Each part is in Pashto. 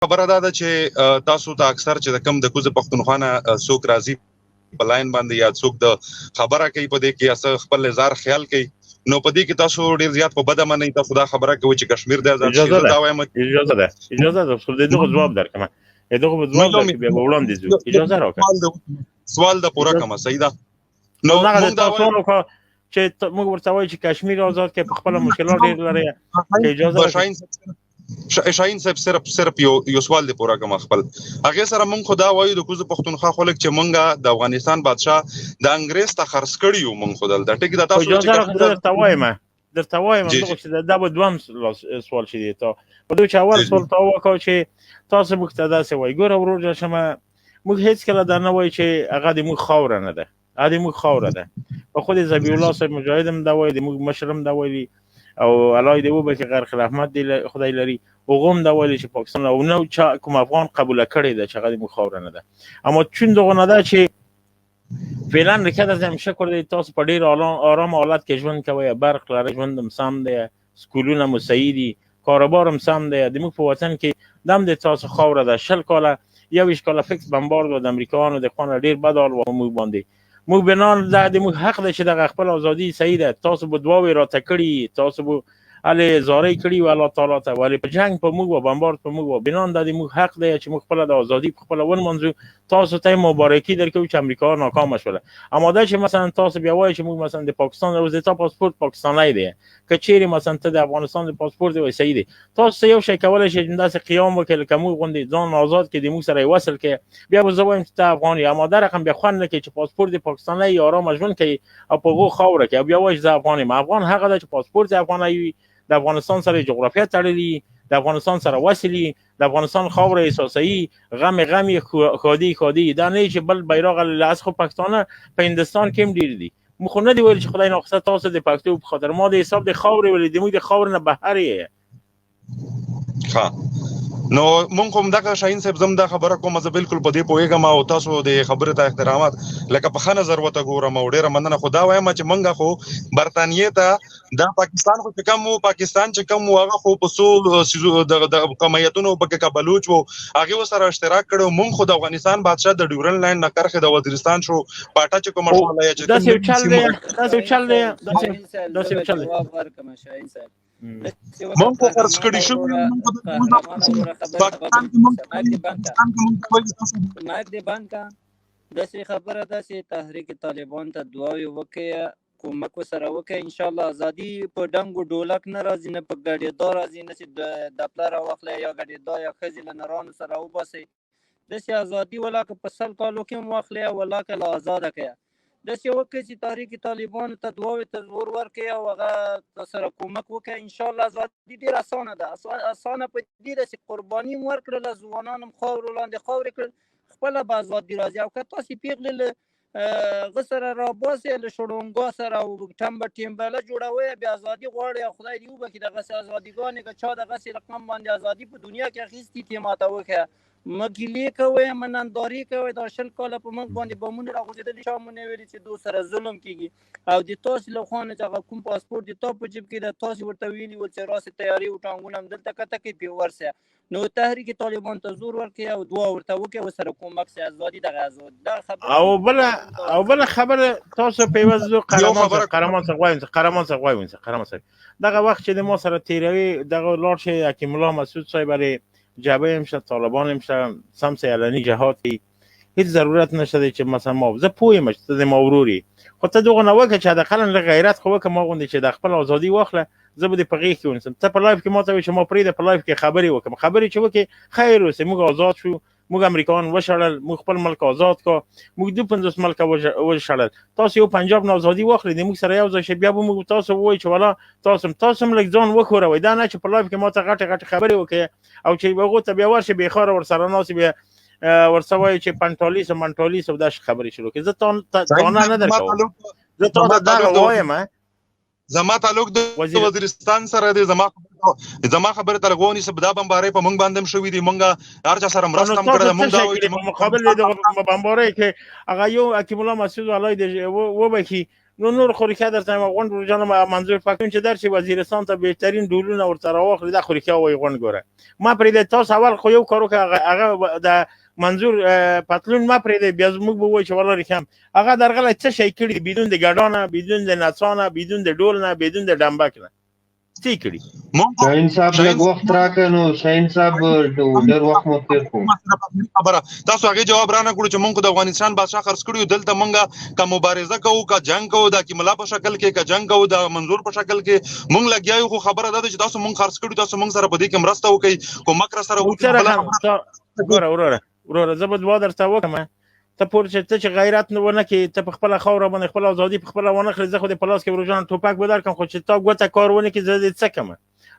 خبره ده چې تاسو ته اکثر چې د کم د کوزه پښتونخوا نه څوک راځي په لاین باندې یا څوک د خبره کوي په دې کې یا خپل لزار خیال کوي نو په دې کې تاسو ډیر زیات په بده منئ تاسو دا خبره کوي چې کشمیر د آزاد شي دا وایم اجازه ده خو دغه جواب درکمه دغه جواب درکې بیا وړاندې ځو اجازه راکړه سوال د پوره کومه صحیح ده نو موږ دا ټول چې موږ ورته وایو چې کشمیر آزاد کې په خپل مشکلات ډیر لري کې اجازه شاهین صاحب صرف یو سوال دی پورا کوم خپل هغه سره مونږ خدا وایو د کوزه پښتونخوا خلک چې مونږه د افغانستان بادشاه د انګريز ته خرڅ کړیو مونږ خدل د ټیک د تاسو چې درته وایم چې دا به دوم سوال شې دی ته په دوی اول سوال ته وکاو چې تاسو موږ ته دا څه وایي ګوره ورور شمه موږ هیڅ کله دا نه وایي چې هغه د موږ خاور نه ده هغه موږ خاور ده په خود ذبیح الله صاحب مجاهدم دا وایي د موږ مشرم دا وایي او الله دې وبخي غیر خلافت دی خدای لري وغم دا ویل چې پاکستان او نو چا کوم افغان قبول کړي دا چې غوډه مخاور نه ده اما چون دغه نه ده چې فعلا رکه د شکر دی تاسو په ډیر آرام حالت کې ژوند کوي برق لري ژوند سم دی سکولونه مساعدي کاروبار سم دی د موږ په وطن کې دم د تاسو خاور ده شل کاله یو کاله فکس بمبارد د امریکایانو د خونه ډیر بدال و موږ باندې موږ بنال د موږ حق ده چې د خپل ازادي صحیح ده تاسو به دواوی را تکړی تاسو به علي زاري کړی و الله تعالی ته ولی په جنگ په موږ و بمبارد په موږ و بنان د موږ حق دی چې موږ خپل د ازادي خپل ون منځو تاسو ته مبارکي درکو چې امریکا ناکام شوله اما دا چې مثلا تاسو بیا وایي چې موږ مثلا د پاکستان او د پاسپورت پاکستاني دی کچېری مثلا ته د افغانستان د پاسپورت وي صحیح دی تاسو یو شی کولای شئ چې داسې قیام وکړي کوم غوندي ځان آزاد کې د موږ سره وصل کې بیا به زویم چې ته افغاني اما دا رقم بیا خوان نه کې چې پاسپورت د پاکستاني آرام ژوند کوي او په غو خوره کې بیا وایي چې افغاني ما افغان هغه د پاسپورت افغاني د افغانستان سره جغرافیه تړلي د افغانستان سره وصلي د افغانستان خاور اساسي غم خودي دا نه چې بل بیرغ لاس خو پاکستان په هندستان کې ډیر دي مخ نه دی ویل چې خدای ناخسته تاسو د پښتو په خاطر ما د حساب د خاور ولې د موږ د خاور نه بهر یې ها نو مونږ کوم دغه شاهین صاحب زم دا خبره کوم زه بالکل په دې پوهیږم او تاسو د خبره ته احترامات لکه په خنه ضرورت ګورم او ډیره مننه خدا وایم چې مونږه خو برتانیې ته د پاکستان خو کوم پاکستان چې کوم هغه خو په سو د کمیتونو په کابلوچ وو هغه سره اشتراک کړو مونږ خو د افغانستان بادشاه د ډیورن لاین نه کرخه د وزیرستان شو پاټا چې کوم مرحله چې دا څه چل دی دا څه چل دی جواب ورکم شاهین صاحب مونږ په خرڅ کړی شو مایک دی بانکا داسې خبره ده چې تحریک طالبان ته دعاوی وکړي کومک سره وکړي ان شاء الله ازادي په ډنګو ډولک نه راځي نه په ګډېدا راځي نه چې د پلار واخلې یا ګډېدا یا خزي لنرانو سره وباسي داسې ازادي ولاکه په سل کالو کې واخلې ولاکه لا آزاد کړي داسې وکړي چې تحریک طالبان ته دعاوی ته زور ورکړي او هغه سره کومک وکړي ان شاء الله ازادي ډیر اسانه ده اسانه په دې ده چې قرباني ورکړل ځوانان خاور وړاندې خاور کړل خپل به ازادي راځي او که تاسو پیغلل غسر را باسي له شړونګا سره او ټیمبله جوړوي بیا ازادي غواړي خدای دې وبخي دغه ازاديګانې که چا دغه رقم باندې ازادي په دنیا کې اخیستي تی ماته وکړه مګیلې کوي مننداري کوي دا شل کاله په موږ باندې بمونه راغوځېدلي شامونه ویلي چې دو سره ظلم کیږي او د تاسو له خوا نه چې کوم پاسپورت د تا په جیب کې د تاسو ورته ویلي ول چې راسه تیاری او ټانګونه هم دلته کته کې پی ورسه نو تحریک طالبان ته زور ورکړي او دعا ورته وکړي او سره کومک سي ازادي دغه ازادي دا خبره او بل خبره تاسو په وځو قهرمان څنګه دغه وخت چې د ما سره تیروي دغه لار شي حکیم الله مسعود صاحب لري جبهه امشه طالبان امشه سمس علنی جهاتی هیڅ ضرورت نشته چې مثلا ما زه پویم چې د موروري خو ته دغه نو وکړه چې د خلن له غیرت خو وکړه ما غوندي چې د خپل ازادي واخله زه به په غیږ کې ونسم ته په لایف کې ما ته چې ما پرې د په لایف کې خبري وکم خبري چې وکي خیر اوسه موږ آزاد شو موږ امریکایان وشړل موږ خپل ملک آزاد کو موږ د 50 ملک وشړل تاسو یو پنجاب نه ازادي واخلې د موږ سره یو ځای بیا به موږ تاسو وای چې والا تاسو ملک ځان وخوروي دا نه چې په لایف کې ما ته غټه خبري وکي او چې هغه ته بیا ورشه به خار ور سره ناس بیا ورسوي چې پنټالیس او دا خبري شروع کې زه ته نه درکو زه ته دا وایم زما تعلق د وزیرستان سره دی زما خبره تلغونی سبدا بمبارې په مونږ باندې شوې دي مونږه هر چا سره مرسته هم کړل مونږ دا وایي په مقابل د بمبارې کې هغه یو حکیم الله مسعود علي د وبخي نور خوریکه درته غونډ ورجانه منظور پکون چې درشي وزیرستان ته بهترین ډولونه ورته راواخلي د خوریکه وای غونډ ګوره ما پرې تاسو اول خو یو کارو که هغه د منظور پتلون ما پرې بیا موږ به وای چې والله ریکم هغه درغله څه شي کړی بدون د ګډانه بدون د نڅانه بدون د ډول نه بدون د ډمبک نه څه کړی شاهین صاحب لږ وخت راکنو شاهین صاحب ډېر وخت مو تیر کو خبره تاسو هغه جواب رانه کړو چې موږ د افغانستان بادشاہ خرڅ کړیو دلته موږ کا مبارزه کوو کا جنگ کوو د کیملا په شکل کې کا جنگ کوو د منظور په شکل کې موږ لګیاو خو خبره ده چې تاسو موږ خرڅ کړیو تاسو موږ سره په دې کې مرسته وکړي کومک را سره وکړي ورور زبد وادر تا وکم ته پورته چې غیرت نه ونه کې ته په خپل خوره باندې خپل ازادي په خپل ونه خل زه خو د پلاس کې ورجان ټوپک بدر کوم خو چې تا ګوته کار ونه کې زه دې څه کوم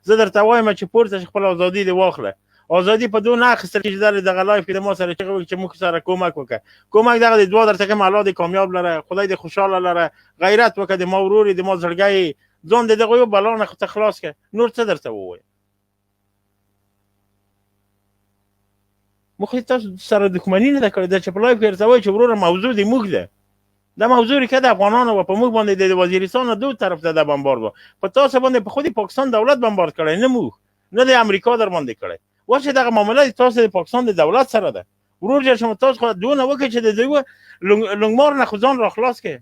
زه درته وایم چې پورته خپل ازادي دی واخله ازادي په دون اخستل چې د غلایف کې د ما سره چې موږ سره کومک وکړه کومک دغه د دوه درته کوم اولاد کامیاب لره خدای دې خوشاله لره غیرت وکړه د ما ورور د ما زړګي ځون دغه یو بلانه خلاص کړه نور څه درته ووایم مخې تاسو سره دښمني نه ده کړې دا چې په لایف کې ورته وایي چې وروره موضوع دې موږ ده دا موضوع کې د افغانانو په موږ باندې د وزیرستان دو طرف ته د بمبارد و په تاسو باندې په خودي پاکستان دولت بمبارد کړی نه موږ نه د امریکا در باندې کړی ورشه دغه معاملې تاسو د پاکستان د دولت سره ده ورور چې شما تاسو خو دونه وکړي چې د دوی لنګمار نه خو ځان را خلاص کړي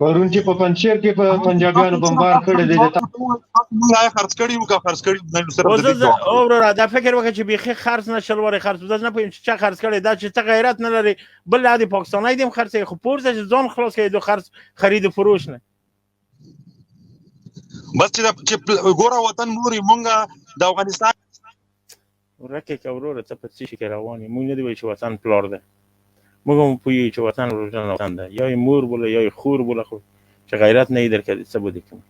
پرون چې په پنځیر کې په پنجابیانو بمبار کړی دی موږ خرڅ کړیو کا خرڅ کړیو نه سره او ورور دا فکر وکړي چې بيخي خرڅ نه شلوره خرڅ وځ نه پوهیم چې خرڅ کړي دا چې ته غیرت نه لري بل عادي پاکستاني دیم خرڅي خو پورته ځان خلاص کړي دو خرڅ خرید و فروش نه بس چې ګوره وطن موري مونږه د افغانستان ورکه ورور ته په څه شي رواني مونږ نه دی چې وطن پلار ده موږ هم پوهیږو چې وطن ورجان وطن ده یا مور بوله یا خور بوله خو چې غیرت نه درکړي څه بده کوم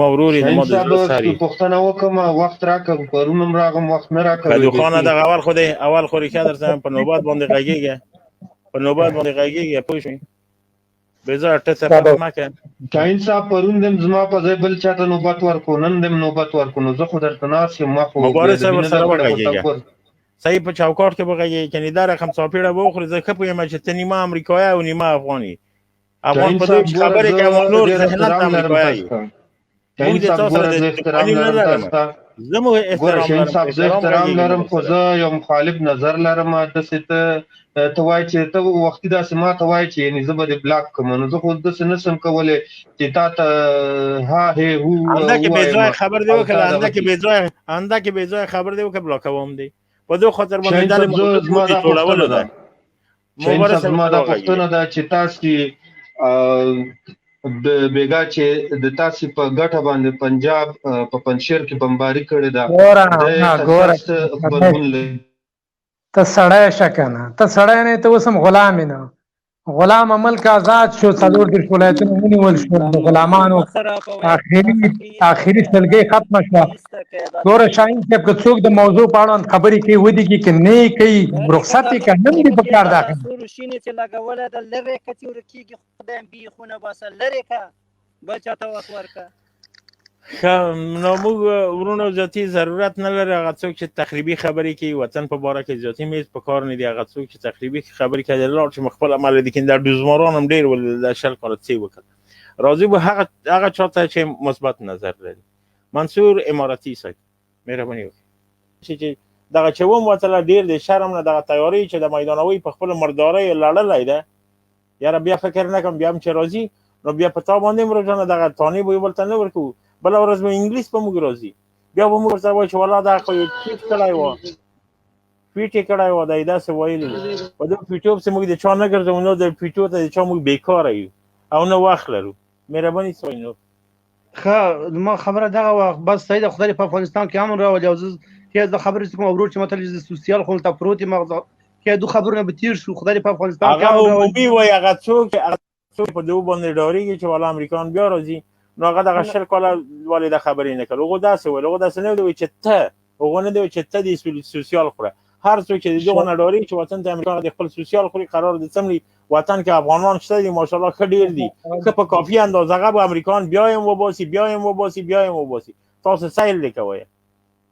ما ورور دې ما د ساري پښتنه وکم وخت راکم پرونم راغم وخت نه راکم کله خانه د اول خو دې اول خو ریکه درته په نوبات باندې غږیږي په نوبات باندې غږیږي پوه شئ بزار ته ته ماکه شاهین صاحب پرون دم زما په ځای بل چاته نوبت ورکو نن دم نوبت ورکو نو زه خو درته ناس یم ما خو مبارک سره ورغږیږي صحیح په چوکاټ کې بغږی کني دا رقم صاحب بوخره زه خپل یم چې ته نیمه امریکایی او نیمه افغاني افغان په دې خبره کې نور ذهنت امریکایی شاهین صاحب ګوره احترام لرم زمو احترام لرم خو زه یو مخالف نظر لرم د ست ته وای چې ته وختي دا سما ته وای چې یعنی زه به بلاک کوم نو زه خو د سنسم کولې چې تا ته ها هي هو انده کې به ځای خبر دی وکړه انده کې به ځای خبر دی وکړه بلاک کوم دی په دوه خاطر باندې د موږ ټولول ده مبارک ما دا پښتنه دا چې تاسو د بیګا چې د تاسو په ګټه باندې پنجاب په پنځیر کې بمباری کړې ده ګوره ته سړی شکنه ته سړی نه ته وسم غلام نه غلام ملک آزاد شو څلور د ولایتونو ونیول شو د غلامانو اخري سلګي ختم شو ګوره شاهین صاحب که څوک د موضوع په اړه خبرې کوي ودی کې نه کوي رخصت یې کنه دې په کار داخل شینې چې لګوله د لری کتی ورکیږي خدای بي خونه بس لری کا بچا ته وخت ورکا نو موږ ورونو ذاتی ضرورت نه لري هغه څوک چې تخریبي خبرې کوي وطن په باره کې ذاتی میز په کار نه دی هغه څوک چې تخریبي خبرې کوي لار چې مخبل عمل دي کیند د دوزماران هم ډیر ول د شل کال څه وکړ راضي به هغه چاته چې مثبت نظر لري منصور اماراتی صاحب مهرباني وکړئ چې دغه چې ووم وتله ډیر د شرم نه دغه تیاری چې د میدانوي په خپل مرداري لړلای ده یاره بیا فکر نکم بیا هم چې راضي نو بیا په تا باندې مرجانه دغه تانی به ولته نه ورکو بل ورځ به انګلیس په موږ راځي بیا به موږ ورته وایو چې والله دا خو ټیټ کړی و پیټ کړی و دا داسې ویلي په دې پیټو پسې موږ د چا نه ګرځو نو د پیټو ته د چا موږ بیکاره یو او نه وخت لرو مهرباني سوی نو ښه ما خبره دغه وخت بس صحیح د خدای په افغانستان کې امن راولي او چې د خبرې کوم ورور چې متل د سوسیال خپل ته پروت مغزه کې دوه خبرونه به تیر شو خدای په افغانستان کې هغه عمومي وای هغه څوک په دوه باندې ډاریږي چې والا امریکایان بیا راځي نو هغه دغه شل کاله والد خبرې نه کړو هغه داسې ویل هغه داسې نه ویل چې ته هغه نه دی چې ته د سوسیال خوره هر څوک چې دغه نه ډاري چې وطن ته امریکا د خپل سوسیال خوري قرار د سمري وطن کې افغانان شته دي ماشاءالله ښه ډیر دي که په کافي اندازه هغه به امریکایان بیا هم وباسي تاسو سایل لیکوي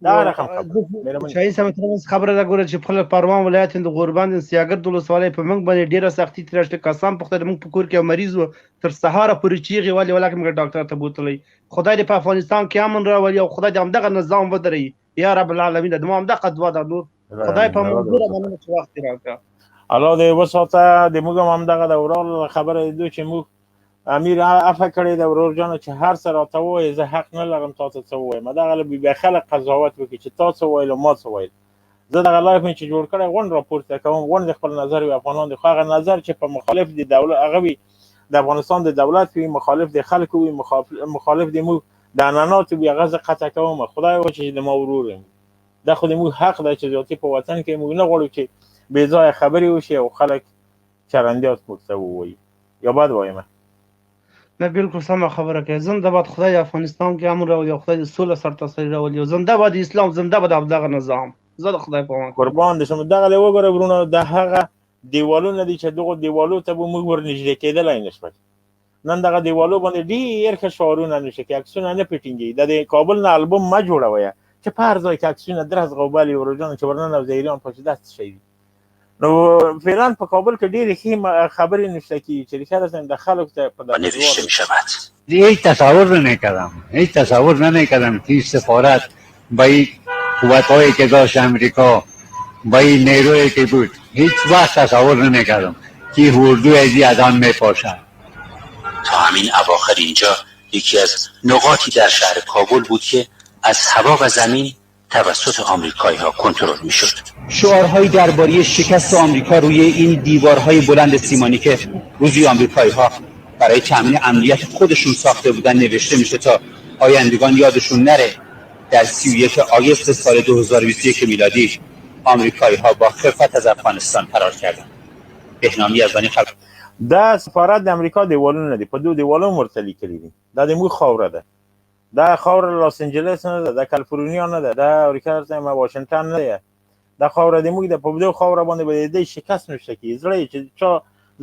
دا رقم خبره شاهین صاحب ترمنځ خبره دا ګوره چې خپل پروان ولایت د غوربند سیاګرد ولسوالۍ په موږ باندې ډیره سختي تراشته قسم پخته موږ په کور کې مریض و تر سهار پورې چیغي والی ولکه موږ ډاکټر ته بوتلی خدای دې په افغانستان کې امن راولي او خدای دې همدغه نظام ودري یا رب العالمین د ما همدغه دعا ده نور خدای په موږ باندې چې وخت راکړه الله دې وساته د موږ همدغه د ورال خبره دې چې موږ امیر عفو کړی د ورور جان چې هر څه راته وایي زه حق نه لرم تاسو څه ووایم دغه به خلک قضاوت وکړي چې تاسو وایي ما څه وایي زه دغه لایف چې جوړ کړی غونډ راپورته کوم غونډ خپل نظر وي افغانان د خو هغه نظر چې په مخالف د دولت هغه وي د افغانستان د دولت وي مخالف د خلکو وي مخالف د موږ د انانات وي هغه زه قطع کوم خدای و چې د ما ورور یم دا خو د موږ حق دی چې ذاتي په وطن کې موږ نه غواړو چې بې ځایه خبرې وشي او خلک چرندیات موږ ته ووایي یا بد وایم نه بالکل سمه خبره کوي زنده باد خدای افغانستان کې امر راولي او خدای د سوله سرتاسري راولي او زنده باد اسلام زنده باد دغه نظام زه د خدای په امان قربان دې شم دغه له وګوره ورونه د هغه دیوالونه دي چې دغه دیوالو ته به موږ ورنږدې کېدلای نشو نن دغه دیوالو باندې ډېر ښه شعارونه نشي کې عکسونه نه پټینګي د کابل نه البوم ما جوړوي چې په هر ځای کې عکسونه درز غوبالي ورجان چې ورننه او زیران په دست شي نو فعلا په کابل کې ډېر ښه خبرې نشته کی چې ریښه د خلکو ته په دغه نوشته میشود هیچ تصور نمیکردم که سفارت با این قوت‌هایی که داشت امریکا با این نیرویی که بود هیچ وقت تصور نمیکردم که اردو ازی از آن میپاشد تا همین اواخر اینجا یکی از نقاطی در شهر کابل بود که از هوا و زمین توسط آمریکایی‌ها کنترل می‌شد. شعارهایی درباره شکست آمریکا روی این دیوارهای بلند سیمانی که روزی آمریکایی‌ها برای تامین امنیت خودشون ساخته بودن نوشته میشه تا آیندگان یادشون نره در 31 آگوست سال 2021 میلادی آمریکایی‌ها با خفت از افغانستان فرار کردند. بهنامی از بنی خلق دا سفارت د امریکا دیوالونه دي په دوه دیوالونو مرتلی کړی دي دا د موږ خاوره ده دا خاور لاس انجلس نه ده د کالیفورنیا نه ده د امریکا ته واشنگټن نه ده دا خاور د موږ د په دوه خاور باندې به د شکست نشته کی زړی چې چا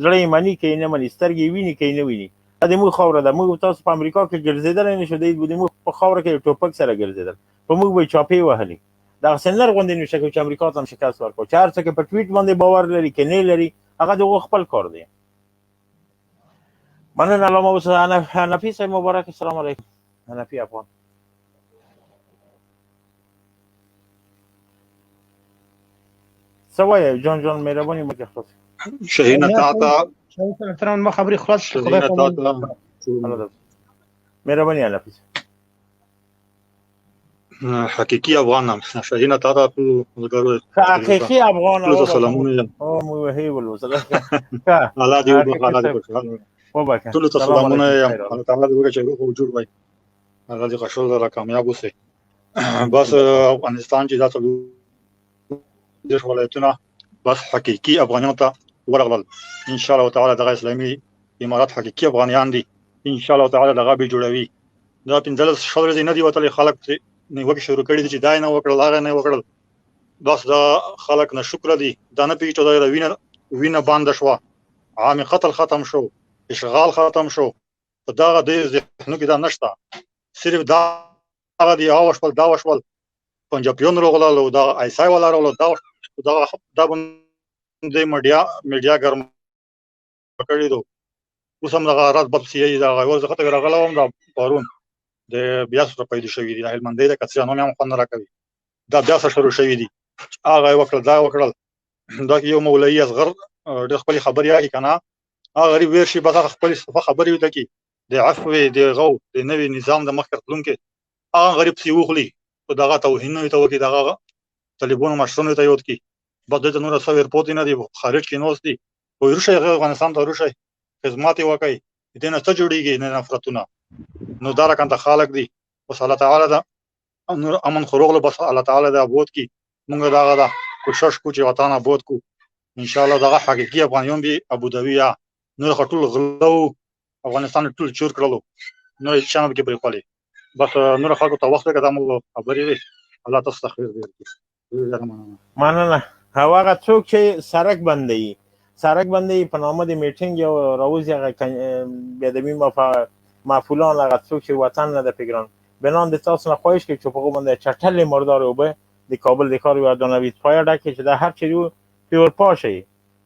زړی مانی کې نه مانی سترګې ویني کې نه ویني دا د موږ خاور ده موږ تاسو په امریکا کې ګرځیدل نه شو دی موږ په خاور کې ټوپک سره ګرځیدل په موږ به چاپی وهلي دا سنر غونډې نشته چې امریکا ته شکست ورکړي چې هر څه کې په ټویټ باندې باور لري کې نه لري هغه د خپل کار دی مننه علامه اوسه حنفي صاحب مبارک السلام علیکم حنفي افغان سوای جان مهرباني مکه خلاص شهینه تا احترام ما خبري خلاص شهینه تا مهرباني حنفي حقيقي افغان شهینه تا ولګرو حقيقي افغان سلامونه او مو هي ولوسله الله دې وبخښه وبکه ټول ته سلامونه الله تعالی دې وکړي چې روح وجود وای هغه دې قشول را کامیاب وسی بس افغانستان چې دا ټول د ولایتونه بس حقيقي افغانان ته ورغلل ان شاء الله تعالی د اسلامي امارات حقيقي افغانان دي ان شاء الله تعالی دغه به جوړوي دا پنځلس شهر دې نه دی وتلې خلک نیوکه شروع کړي چې دا نه وکړل هغه نه وکړل بس دا خلک نه شکر دي دا نه پیټو دا وینه باندې شو عام قتل ختم شو اشغال ختم شو دا د ذهنو کې دا نشته صرف دا هغه دی اوشول دا وشول پنجابیون روغلل دا ایسای ولا روغلل دا د میډیا ګرم کړی دو اوس هم دا رات بل سی دا ورځ خطر راغلم دا پرون د بیا سره پیدا شوی دی هلمندې د کڅرانو هم خوند راکوي دا بیا سره شروع شوی دی هغه وکړل دا یو مولوی اصغر د خپل خبري راکې کنه هغه غریب ورشي بس خپل خبري وته کی د عفو د غو د نوې نظام د مخکې تلونکو هغه غریب سی وخلی او دغه توهین وي ته کی دغه طالبانو مشرونو ته یوت کی بده د نور سویر پوت نه دی خارج کې نوس دی او روسي افغانستان ته روسي خدمات وکړي دنه ته جوړیږي نه نفرتونه نو دا راکنه خالق دی او الله تعالی دا امن خروغله بس الله تعالی دا بوت کی مونږ دا کوشش کو چې وطن آباد کو ان شاء الله دغه حقيقي افغانيون به ابو ظبي نور خټول غلو افغانستان ټول چور کړلو نو شانه کې پرې خالي بس نور خلکو ته وخت کړم خبرې الله تاسو خیر دې مننه هغه څوک چې سرک بندي په نامه د میټینګ یو راوځي هغه بيدمي مفعولان هغه څوک چې وطن نه د پیګران بنان د تاسو نه خواهش کوي چې په هغو باندې چټلې مردارې اوبه د کابل د ښار یوه دانوي پایه ډکې چې دا هر چیرې و پرې ورپا شي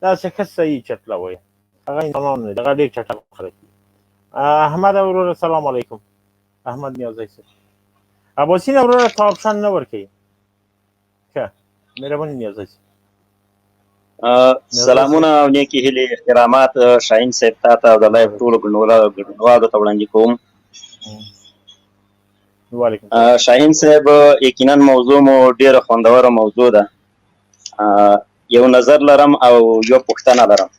داسې ښه صحیح چټله وایي هغه انسانان نه دي هغه ډېر چټل خلک دي احمد وروره سلام علیکم احمد نیازی صاحب اباسین وروره تا آپشن نه ورکوي ښه مهرباني نیازی صاحب سلامونه او نیکې هیلې احترامات شاهین صاحب تا ته او د لایف ټولو ګډونوالو ته وړاندې کوم شاهین صاحب یقینا موضوع مو ډېره خوندوره موضوع ده یو نظر لرم او یو پوښتنه لرم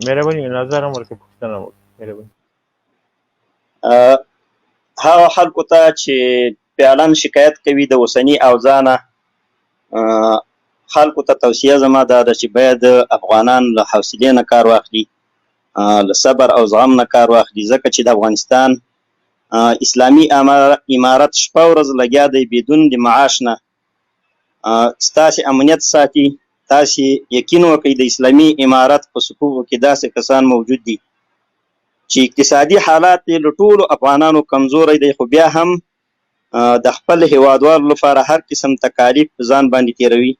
مهرباني نظر هم ورکړئ پوښتنه هم وکړئ مهرباني هغه خلکو ته چې فعلا شکایت کوي د اوسني اوضاع نه خلکو ته توصیه زما دا ده چې باید افغانان له حوصلې نه کار واخلي له صبر او زغم نه کار واخلي ځکه چې د افغانستان اسلامي امارت شپه ورځ لګیا دی بدون د معاش نه ستاسې امنیت ساتي تاسې یقین وکړئ د اسلامي امارت په صفوفو کې داسې کسان موجود دي چې اقتصادي حالات یې له ټولو افغانانو کمزوری دی خو بیا هم د خپل هیوادوالو لپاره هر قسم تکالیف په ځان باندې تیروي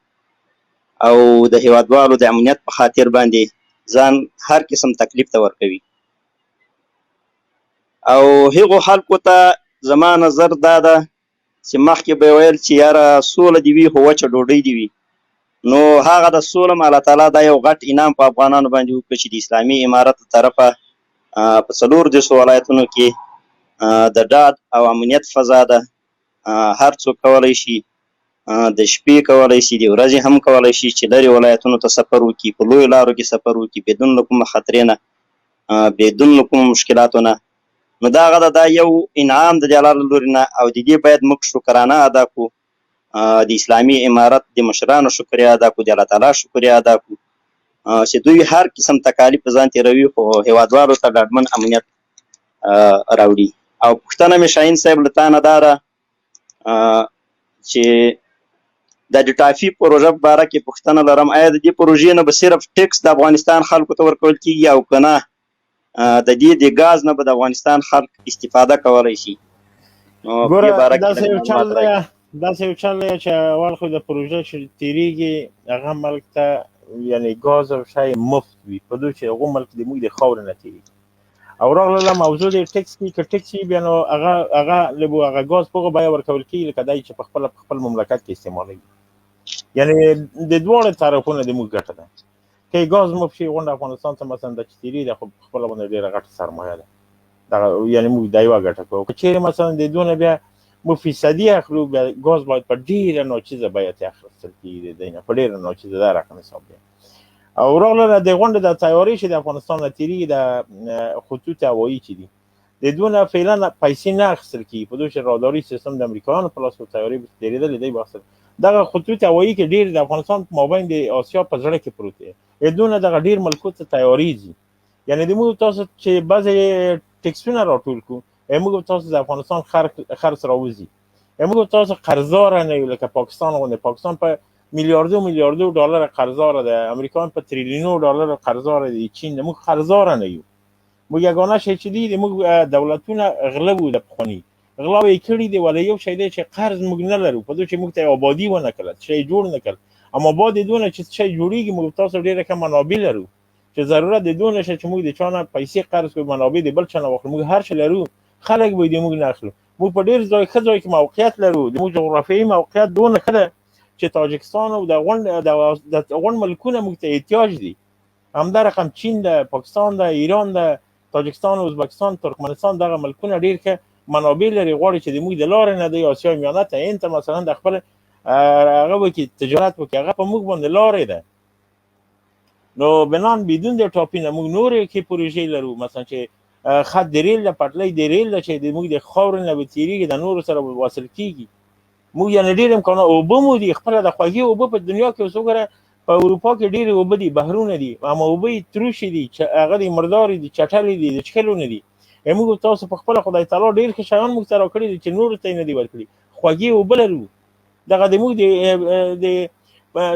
او د هیوادوالو د امنیت په خاطر باندې ځان هر قسم تکلیف ته ورکوي او هغو خلکو ته زما نظر دا ده چې مخکې به ویل چې یاره سوله دې وي خو وچه ډوډۍ دې وي نو هغه د سوله م الله تعالی دا یو غټ انعام په افغانانو باندې وکړي چې د اسلامي امارت له طرفه په 14 ولایتونو کې د ډاډ او امنیت فضا ده هر څوک کولی شي د شپې کولی شي د ورځې هم کولی شي چې لرې ولایتونو ته سفر وکړي په لویو لارو کې سفر وکړي بدون له کومه خطرې نه بدون له کومو مشکلاتو نه نو دا هغه دا یو انعام د الله له لورې نه او د دې باید موږ شکرانه ادا کړو د اسلامي امارت د مشرانو شکریه ادا کړو د الله تعالی شکریه ادا کړو چې دوی هر قسم تکالیف په ځان تېروي خو هیوادوالو ته ډاډمن امنیت راوړي او پوښتنه مې شاهین صاحب له تا نه دا ده چې د ډیټافي پروژه په باره کې پوښتنه لرم آیا د دې پروژې نه به صرف ټیکس د افغانستان خلکو ته ورکول کېږي او که نه د دې د ګاز نه به د افغانستان خلک استفاده کولی شي داسې یو چل دی چې اول خو د پروژه چې تېرېږي هغه ملک ته یعنې ګاز او شی مفت وي په دوی چې هغو ملک د موږ د خاورې نه تېرېږي او راغله موضوع د ټیکس کې که ټیکس وي بیا نو هغه هغه ګاز په هغه بیه ورکول کېږي لکه دی چې په خپل مملکت کې استعمالوي یعنې د دواړو طرفونه د موږ ګټه ده که ګاز مفت شي غونډه افغانستان ته مثلا د چې تېرېږي خو په خپله باندې ډېره غټه سرمایه ده دغه یعنې موږ دا یوه ګټه کوو که چېرې مثلا د دونه بیا موږ فیصدي اخلو بیا ګاز باید په ډېره ناچیزه بیه ته اخیستل کېږي د دی نه په ډېره ناچیزه دا رقم حساب دی او راغله د غونډې د تیاري چې د افغانستان نه تېرېږي د خطوط هوایي چې دي د دونه فعلا پیسې نه اخیستل کېږي په دوی چې راداري سیستم د امریکایانو په لاس تیاري تېرېدلې دی به اخیستل دغه خطوط هوایي کې ډېر د افغانستان په مابین د اسیا په زړه کې پروت دی دونه دغه ډېر ملکو ته تیاري ځي یعنې د موږ تاسو چې بعضې ټکسونه راټول کړو موږ تاسو د افغانستان خرڅ راوځي موږ تاسو قرضداره نه یو لکه پاکستان غوندې پاکستان په میلیاردو ډالر قرضداره ده امریکایان په تریلیونو ډالر قرضداره دي چین موږ قرضداره نه یو موږ یګانه شی چې دی موږ دولتونه غله وو د پخواني غلا یې کړي دي ولې یو شی دی چې قرض موږ نه لرو په دوی چې موږ ته آبادي ونه کړل شی جوړ نه کړ اما بعد دونه چې شی جوړیږي موږ تاسو ډېره کم منابع لرو چې ضرورت د دونه شی چې موږ د چانه پیسې قرض کوو منابع د بل چانه واخلو موږ هر شی لرو خلک به دې موږ نه اخلو موږ په ډېر ځای ښه ځای کې موقعیت لرو د موږ جغرافیایي موقعیت دونه ښه ده چې تاجکستان او د غونډ ملکونه موږ ته احتیاج دي همدا رقم چین ده پاکستان ده ایران ده تاجکستان ازبکستان ترکمنستان دغه ملکونه ډېر ښه منابع لري غواړي چې د موږ د لارې نه د اسیا میانه ته هند ته مثلا د خپل هغه وکړي تجارت وکړي هغه په موږ باندې لارې ده نو بنان بدون د ټاپي نه موږ نورې کې پروژې لرو مثلا چې خط د ریل د پټلۍ د ریل ده چې د موږ د خاورې نه به تېرېږي د نورو سره به واصل کېږي موږ یعنې ډېر امکانات اوبه مو دي خپله د خوږې اوبه په دنیا کې اوس وګوره په اروپا کې ډېرې اوبه دي بحرونه دي اما اوبه یې تروشې دي هغه د مردارې دي چټلې دي د څښلو نه دي موږ تاسو په خپله خدای تعالی ډېر ښه شیان موږ ته راکړي دي چې نورو ته یې نه دي ورکړي خوږې اوبه لرو دغه د موږ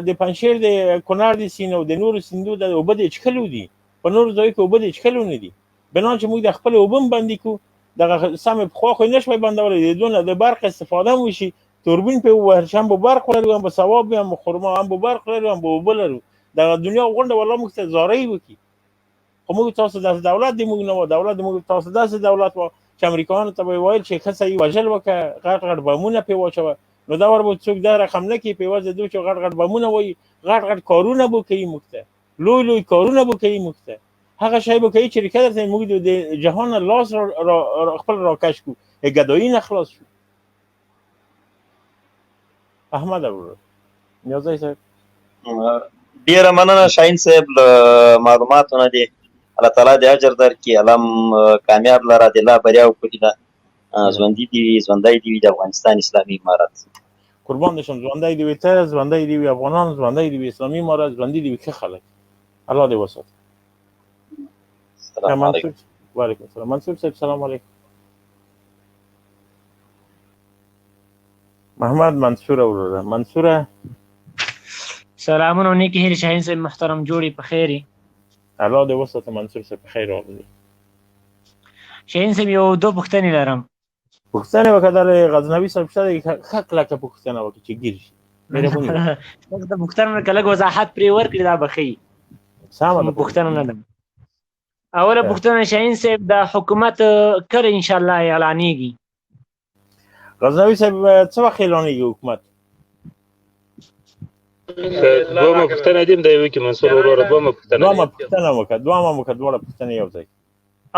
د پنجشیر د کونړ د سیند او د نورو سیندو د اوبه د څښلو دي په نورو ځایو کې اوبه د څښلو نه دي بنان چې موږ د خپلې اوبه هم بندي کړو دغه سمې پخوا خو یې نه شوی بندولی، د دونه د برق استفاده هم وشي، توربین پرې ووهل شي، هم به برق ولرو، هم به ثواب وي، هم به خرما، هم به برق لرو، هم به اوبه لرو. دغه دنیا غونډه والله موږ ته زارۍ وکړي. خو موږ تاسو داسې دولت دی موږ نه وو، دولت موږ تاسو داسې دولت وو چې امریکایانو ته به یې ویل چې ښه صحیح وژل وکړه، غټ غټ بمونه پرې واچوه، نو دا ور به څوک دا رقم نه کوي، په یوازې دو چې غټ غټ بمونه وایي، غټ غټ کارونه به کوي موږ ته، لوی لوی کارونه به کوي موږ ته، هغه شی به کوي چې ریښه درته موږ د جهان نه لاس خپل راکش کړو، ګدایي نه خلاص شو. احمد ورور نیازی صاحب ډیره مننه شاهین صاحب له معلوماتو نه دي. الله تعالی دې اجر درکړي، الله هم کامیاب لره د الله بریا وکړي. ژوندي دي وي، ژوندی دي وي د افغانستان اسلامي امارت. قربان دې شم، ژوندی دې وي ته، ژوندی دې وي افغانان، ژوندی دې وي اسلامي امارت، ژوندي دې وي ښه خلک. الله دې وساتي. السلام علیکم. وعلیکم السلام. منصور صاحب سلام علیکم. محمد منصور وروره. منصوره سلامونه و نیکی هیلې شاهین صاحب محترم جوړې په خیر یې؟ الله دې وساته منصور صاحب په خیر راغلی. شاهین صاحب یو دوه پوښتنې لرم. پوښتنې وکړه د غزنوي صاحب شته ښه کلکه پوښتنه وکړه چې ګیر شي. مهرباني د پوښتنو که لږ وضاحت پرې ورکړي دا به ښه وي. سمه ده. پوښتنه نه ده. اوله پوښتنه شاهین صاحب د حکومت کله انشاءالله اعلانېږي؟ غزنوي صاحب څه وخت اعلانېږي حکومت؟ دومه پوښتنه دې هم د یوې کې منصور وروره دومه پوښتنه وکړه، دواړه پوښتنې یو ځای.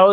او